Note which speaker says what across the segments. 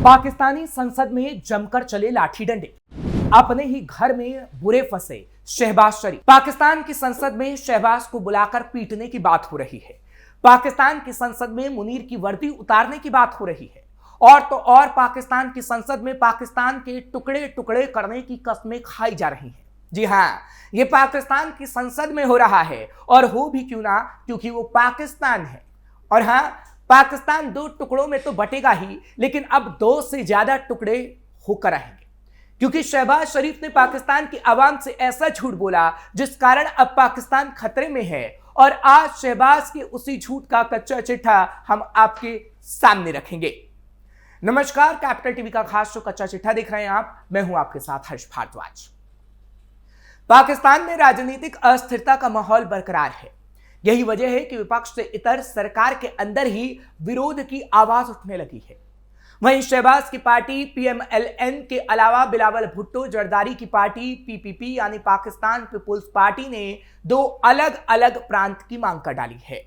Speaker 1: पाकिस्तानी संसद में जमकर चले लाठी डंडे। अपने ही घर में बुरे फंसे शहबाज शरीफ। पाकिस्तान की संसद में शहबाज को बुलाकर पीटने की बात हो रही है। पाकिस्तान की संसद में मुनीर की वर्दी उतारने की बात हो रही है। और तो और पाकिस्तान की संसद में पाकिस्तान के टुकड़े टुकड़े करने की कस्में खाई जा रही हैं। जी हाँ, ये पाकिस्तान की संसद में हो रहा है, और हो भी क्यों ना, क्योंकि वो पाकिस्तान है। और हाँ, पाकिस्तान दो टुकड़ों में तो बटेगा ही, लेकिन अब दो से ज्यादा टुकड़े होकर आएंगे, क्योंकि शहबाज शरीफ ने पाकिस्तान की आवाम से ऐसा झूठ बोला जिस कारण अब पाकिस्तान खतरे में है। और आज शहबाज के उसी झूठ का कच्चा चिट्ठा हम आपके सामने रखेंगे। नमस्कार, कैपिटल टीवी का खास शो कच्चा चिट्ठा देख रहे हैं आप। मैं हूं आपके साथ हर्ष भारद्वाज। पाकिस्तान में राजनीतिक अस्थिरता का माहौल बरकरार है। यही वजह है कि विपक्ष से इतर सरकार के अंदर ही विरोध की आवाज उठने लगी है। वहीं शहबाज की पार्टी PMLN के अलावा बिलावल भुट्टो जरदारी की पार्टी PPP यानी पाकिस्तान पीपुल्स पार्टी ने दो अलग अलग प्रांत की मांग कर डाली है।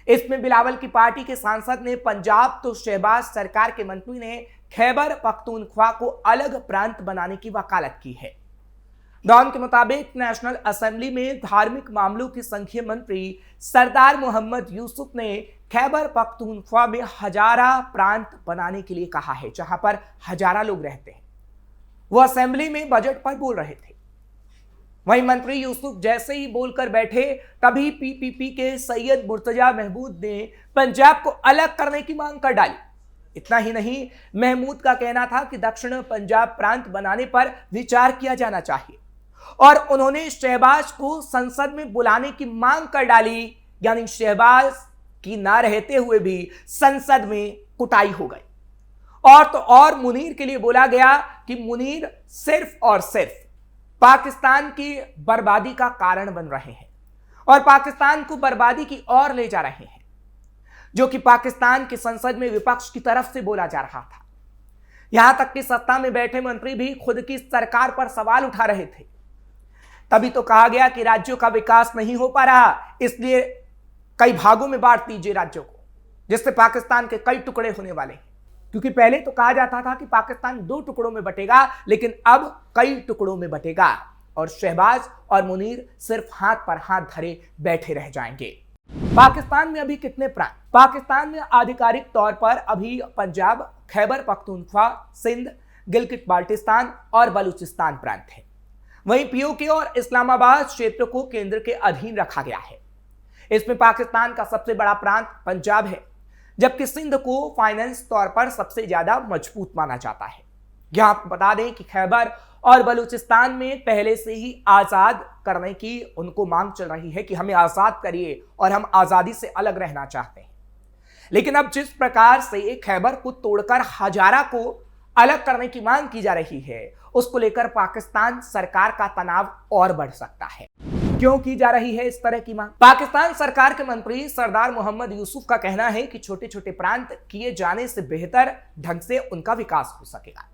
Speaker 1: इसमें बिलावल की पार्टी के सांसद ने पंजाब, तो शहबाज सरकार के मंत्री ने खैबर पख्तूनख्वा को अलग प्रांत बनाने की वकालत की है। डॉन के मुताबिक नेशनल असेंबली में धार्मिक मामलों के संघीय मंत्री सरदार मोहम्मद यूसुफ ने खैबर पख्तूनख्वा में हजारा प्रांत बनाने के लिए कहा है, जहां पर हजारा लोग रहते हैं। वो असेंबली में बजट पर बोल रहे थे। वहीं मंत्री यूसुफ जैसे ही बोलकर बैठे, तभी PPP के सैयद मुर्तजा महमूद ने पंजाब को अलग करने की मांग कर डाली। इतना ही नहीं, महमूद का कहना था कि दक्षिण पंजाब प्रांत बनाने पर विचार किया जाना चाहिए, और उन्होंने शहबाज को संसद में बुलाने की मांग कर डाली। यानी शहबाज की ना रहते हुए भी संसद में कुटाई हो गई। और तो और मुनीर के लिए बोला गया कि मुनीर सिर्फ और सिर्फ पाकिस्तान की बर्बादी का कारण बन रहे हैं और पाकिस्तान को बर्बादी की ओर ले जा रहे हैं, जो कि पाकिस्तान की संसद में विपक्ष की तरफ से बोला जा रहा था। यहां तक कि सत्ता में बैठे मंत्री भी खुद की सरकार पर सवाल उठा रहे थे। तभी तो कहा गया कि राज्यों का विकास नहीं हो पा रहा, इसलिए कई भागों में बांट दीजिए राज्यों को, जिससे पाकिस्तान के कई टुकड़े होने वाले हैं। क्योंकि पहले तो कहा जाता था कि पाकिस्तान दो टुकड़ों में बटेगा, लेकिन अब कई टुकड़ों में बटेगा और शहबाज और मुनीर सिर्फ हाथ पर हाथ धरे बैठे रह जाएंगे। पाकिस्तान में अभी कितने प्रांत? पाकिस्तान में आधिकारिक तौर पर अभी पंजाब, खैबर पख्तूनख्वा, सिंध, गिलगित बाल्टिस्तान और बलूचिस्तान प्रांत है। वहीं POK और इस्लामाबाद क्षेत्र को केंद्र के अधीन रखा गया है। इसमें पाकिस्तान का सबसे बड़ा प्रांत पंजाब है, जबकि सिंध को फाइनेंस तौर पर सबसे ज्यादा मजबूत माना जाता है। यहां आपको बता दें कि खैबर और बलूचिस्तान में पहले से ही आजाद करने की उनको मांग चल रही है कि हमें आजाद करिए और हम आजादी से अलग रहना चाहते हैं। लेकिन अब जिस प्रकार से खैबर को तोड़कर हजारा को अलग करने की मांग की जा रही है, उसको लेकर पाकिस्तान सरकार का तनाव और बढ़ सकता है। क्यों की जा रही है इस तरह की मांग? पाकिस्तान सरकार के मंत्री सरदार मोहम्मद यूसुफ का कहना है कि छोटे छोटे प्रांत किए जाने से बेहतर ढंग से उनका विकास हो सकेगा।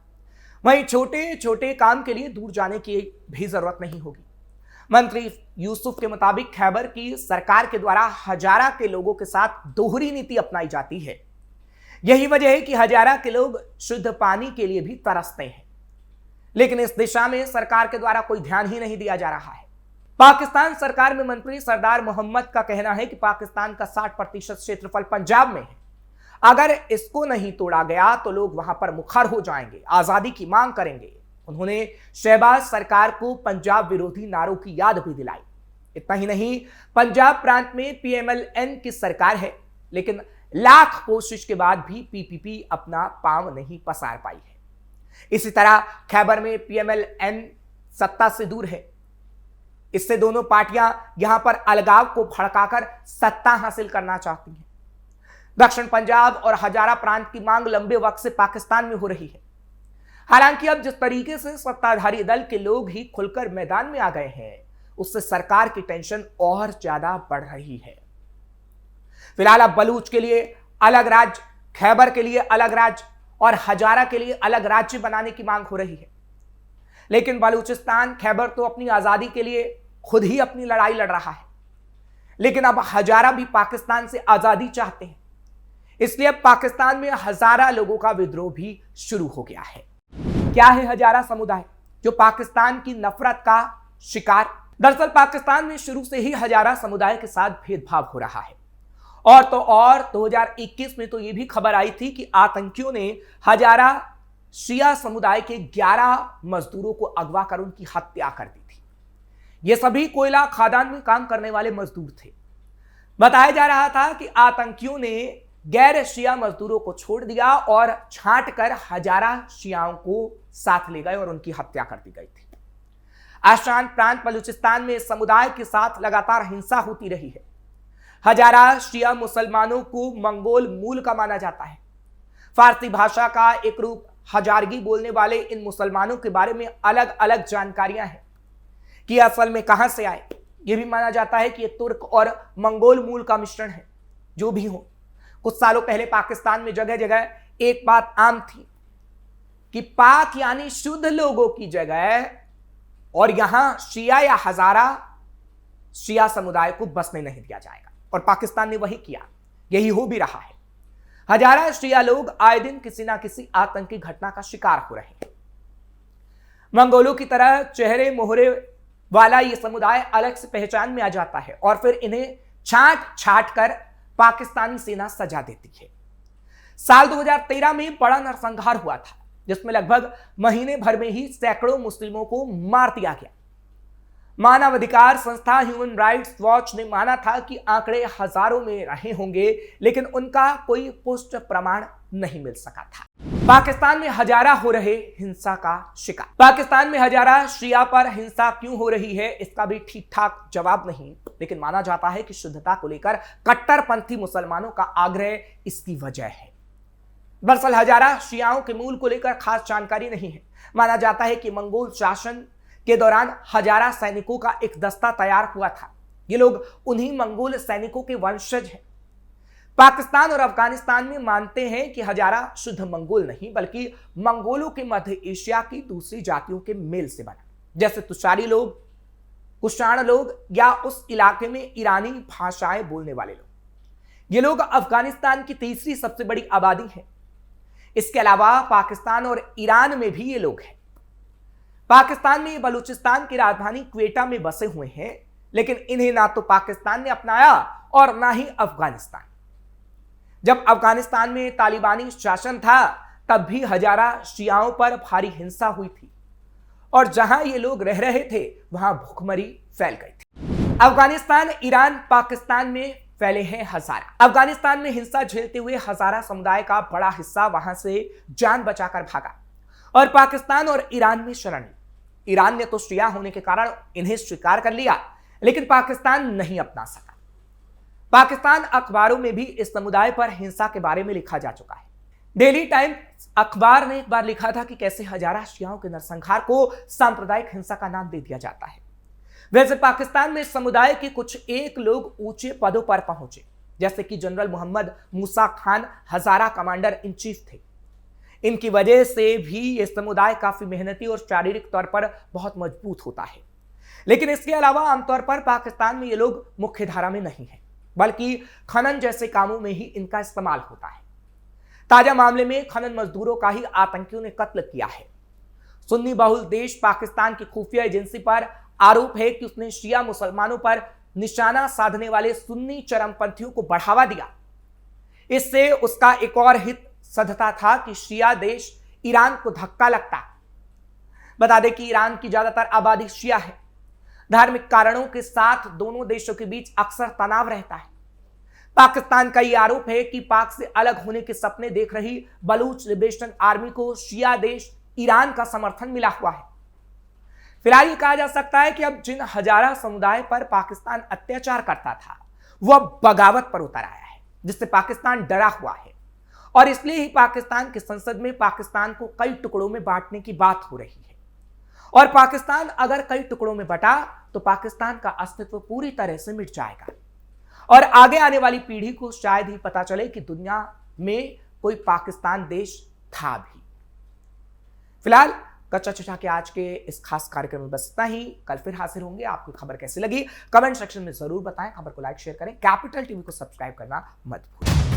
Speaker 1: वहीं छोटे छोटे काम के लिए दूर जाने की भी जरूरत नहीं होगी। मंत्री यूसुफ के मुताबिक खैबर की सरकार के द्वारा हजारा के लोगों के साथ दोहरी नीति अपनाई जाती है। यही वजह है कि हजारा के लोग शुद्ध पानी के लिए भी तरसते हैं, लेकिन इस दिशा में सरकार के द्वारा कोई ध्यान ही नहीं दिया जा रहा है। पाकिस्तान सरकार में मंत्री सरदार मोहम्मद का कहना है कि पाकिस्तान का 60% क्षेत्रफल पंजाब में है। अगर इसको नहीं तोड़ा गया तो लोग वहां पर मुखर हो जाएंगे, आजादी की मांग करेंगे। उन्होंने शहबाज सरकार को पंजाब विरोधी नारों की याद भी दिलाई। इतना ही नहीं, पंजाब प्रांत में PMLN की सरकार है, लेकिन लाख कोशिश के बाद भी PPP अपना पांव नहीं पसार पाई है। इसी तरह खैबर में PMLN सत्ता से दूर है। इससे दोनों पार्टियां यहां पर अलगाव को भड़काकर सत्ता हासिल करना चाहती हैं। दक्षिण पंजाब और हजारा प्रांत की मांग लंबे वक्त से पाकिस्तान में हो रही है। हालांकि अब जिस तरीके से सत्ताधारी दल के लोग ही खुलकर मैदान में आ गए हैं, उससे सरकार की टेंशन और ज्यादा बढ़ रही है। फिलहाल अब बलूच के लिए अलग राज्य, खैबर के लिए अलग राज्य और हजारा के लिए अलग राज्य बनाने की मांग हो रही है। लेकिन बलूचिस्तान, खैबर तो अपनी आजादी के लिए खुद ही अपनी लड़ाई लड़ रहा है, लेकिन अब हजारा भी पाकिस्तान से आजादी चाहते हैं। इसलिए अब पाकिस्तान में हजारा लोगों का विद्रोह भी शुरू हो गया है। क्या है हजारा समुदाय जो पाकिस्तान की नफरत का शिकार? दरअसल पाकिस्तान में शुरू से ही हजारा समुदाय के साथ भेदभाव हो रहा है। और तो और 2021 में तो यह भी खबर आई थी कि आतंकियों ने हजारा शिया समुदाय के 11 मजदूरों को अगवा कर उनकी हत्या कर दी थी। ये सभी कोयला खदान में काम करने वाले मजदूर थे। बताया जा रहा था कि आतंकियों ने गैर शिया मजदूरों को छोड़ दिया और छांट कर हजारा शियाओं को साथ ले गए और उनकी हत्या कर दी गई थी। आशान प्रांत बलूचिस्तान में इस समुदाय के साथ लगातार हिंसा होती रही है। हजारा शिया मुसलमानों को मंगोल मूल का माना जाता है। फारसी भाषा का एक रूप हजारगी बोलने वाले इन मुसलमानों के बारे में अलग अलग जानकारियां हैं कि असल में कहां से आए। यह भी माना जाता है कि यह तुर्क और मंगोल मूल का मिश्रण है। जो भी हो, कुछ सालों पहले पाकिस्तान में जगह जगह एक बात आम थी कि पाक यानी शुद्ध लोगों की जगह और यहां शिया या हजारा शिया समुदाय को बसने नहीं दिया जाएगा, और पाकिस्तान ने वही किया। यही हो भी रहा है। हजारा शिया लोग आए दिन किसी ना किसी आतंकी घटना का शिकार हो रहे हैं। मंगोलों की तरह चेहरे मोहरे वाला यह समुदाय अलग से पहचान में आ जाता है और फिर इन्हें छांट छांट कर पाकिस्तानी सेना सजा देती है। साल 2013 में बड़ा नरसंहार हुआ था जिसमें लगभग महीने भर में ही सैकड़ों मुस्लिमों को मार दिया गया। मानवाधिकार संस्था ह्यूमन राइट्स वॉच ने माना था कि आंकड़े हजारों में रहे होंगे, लेकिन उनका कोई पुष्ट प्रमाण नहीं मिल सका था। पाकिस्तान में हजारा हो रहे हिंसा का शिकार। पाकिस्तान में हजारा शिया पर हिंसा क्यों हो रही है इसका भी ठीक ठाक जवाब नहीं, लेकिन माना जाता है कि शुद्धता को लेकर कट्टरपंथी मुसलमानों का आग्रह इसकी वजह है। दरअसल हजारा शियाओं के मूल को लेकर खास जानकारी नहीं है। माना जाता है कि मंगोल शासन के दौरान हजारा सैनिकों का एक दस्ता तैयार हुआ था। ये लोग उन्हीं मंगोल सैनिकों के वंशज हैं। पाकिस्तान और अफगानिस्तान में मानते हैं कि हजारा शुद्ध मंगोल नहीं बल्कि मंगोलों के मध्य एशिया की दूसरी जातियों के मेल से बना, जैसे तुषारी लोग, कुषाण लोग या उस इलाके में ईरानी भाषाएं बोलने वाले लोग। ये लोग अफगानिस्तान की तीसरी सबसे बड़ी आबादी है। इसके अलावा पाकिस्तान और ईरान में भी ये लोग हैं। पाकिस्तान में बलूचिस्तान की राजधानी क्वेटा में बसे हुए हैं, लेकिन इन्हें ना तो पाकिस्तान ने अपनाया और ना ही अफगानिस्तान। जब अफगानिस्तान में तालिबानी शासन था तब भी हजारा शियाओं पर भारी हिंसा हुई थी और जहां ये लोग रह रहे थे वहां भूखमरी फैल गई थी। अफगानिस्तान, ईरान, पाकिस्तान में फैले हैं हजारा। अफगानिस्तान में हिंसा झेलते हुए हजारा समुदाय का बड़ा हिस्सा वहां से जान बचाकर भागा और पाकिस्तान और ईरान में शरण ली। ईरान ने तो शिया होने के कारण इन्हें स्वीकार कर लिया, लेकिन पाकिस्तान नहीं अपना सका। पाकिस्तान अखबारों में भी इस समुदाय पर हिंसा के बारे में लिखा जा चुका है। डेली टाइम्स अखबार ने एक बार लिखा था कि कैसे हजारा शियाओं के नरसंहार को सांप्रदायिक हिंसा का नाम दे दिया जाता है। वैसे पाकिस्तान में समुदाय के कुछ एक लोग ऊंचे पदों पर पहुंचे, जैसे कि general Mohammad Musa Khan Hazara commander in chief थे। इनकी वजह से भी यह समुदाय काफी मेहनती और शारीरिक तौर पर बहुत मजबूत होता है। लेकिन इसके अलावा आमतौर पर पाकिस्तान में ये लोग मुख्य धारा में नहीं है, बल्कि खनन जैसे कामों में ही इनका इस्तेमाल होता है। ताजा मामले में खनन मजदूरों का ही आतंकियों ने कत्ल किया है। सुन्नी बहुल देश पाकिस्तान की खुफिया एजेंसी पर आरोप है कि उसने शिया मुसलमानों पर निशाना साधने वाले सुन्नी चरमपंथियों को बढ़ावा दिया। इससे उसका एक और हित सधता था कि शिया देश ईरान को धक्का लगता। बता दें कि ईरान की ज्यादातर आबादी शिया है। धार्मिक कारणों के साथ दोनों देशों के बीच अक्सर तनाव रहता है। पाकिस्तान का यह आरोप है कि पाक से अलग होने के सपने देख रही बलूच लिबरेशन आर्मी को शिया देश ईरान का समर्थन मिला हुआ है। फिलहाल ये कहा जा सकता है कि अब जिन हजारा समुदाय पर पाकिस्तान अत्याचार करता था वह बगावत पर उतर आया है, जिससे पाकिस्तान डरा हुआ है और इसलिए ही पाकिस्तान की संसद में पाकिस्तान को कई टुकड़ों में बांटने की बात हो रही है। और पाकिस्तान अगर कई टुकड़ों में बटा तो पाकिस्तान का अस्तित्व पूरी तरह से मिट जाएगा और आगे आने वाली पीढ़ी को शायद ही पता चले कि दुनिया में कोई पाकिस्तान देश था भी। फिलहाल कच्चा चचा के आज के इस खास कार्यक्रम में बस इतना ही। कल फिर हाजिर होंगे। आपको खबर कैसी लगी कमेंट सेक्शन में जरूर बताएं। खबर को लाइक शेयर करें। कैपिटल टीवी को सब्सक्राइब करना मत भूलें।